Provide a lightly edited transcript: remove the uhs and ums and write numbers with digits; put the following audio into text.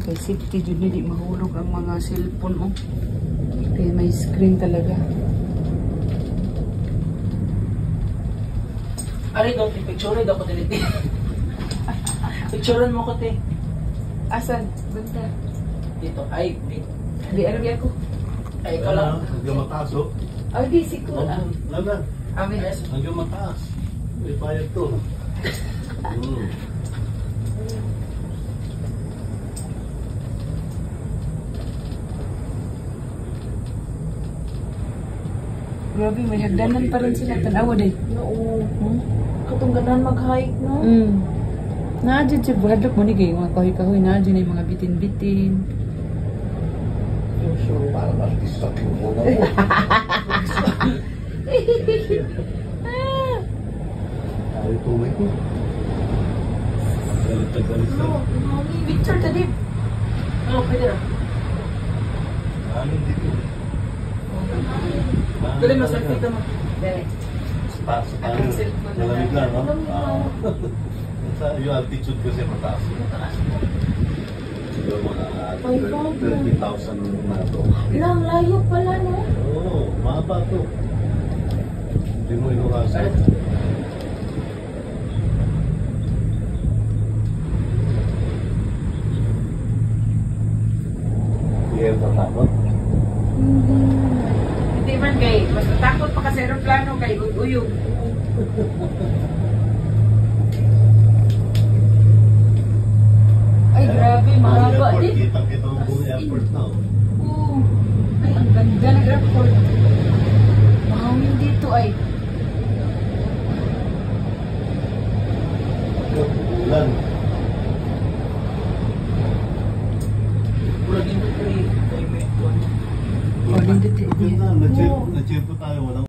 Kay safety dyan, hindi mahulog ang mga cellphone. Oh. Kaya may screen talaga. Ari, daw, picture daw ko tiliti. Picturean mo ko, te. Asan? Banda. Dito. Ay, dito. Di, arabi ako. Ay, ikaw lang. Hanggang mataas, oh. Oh, di, siguro. Lagan. Amin. Hanggang mataas. May bayad to. Grabe, may hagdanan pa rin sila. Tanawa day. Oo. Katong ganan mag-hike, no? Naadyan siya, buhadlok mo ni kayo, mga kahoy-kahoy, naadyan na yung mga bitin-bitin. Sure, parang artista ko mo. Ay, tumay ko. Galit na galit na. Mami, picture tadi. Oo, pwede na. Anong dito? Dali, masakit naman. Sa malamig lang, no? Yung altitude kasi mataas. Siguro mga 30,000 na ito. Lang, layo pala, no? Oo, mahaba ito. Hindi mo inurasa. Hindi ka takot? Hindi man kay, mas natakot pa kasi aeroplano kay uyog. Ay, grabe, mahaba din. Kita-kita ang buong airport na. Oo. Ay, ang ganda ng airport. Mahangin dito ay. Ulan. Pura dito, pre. Kay may Oh, hindi. Na-cheer po tayo. Walang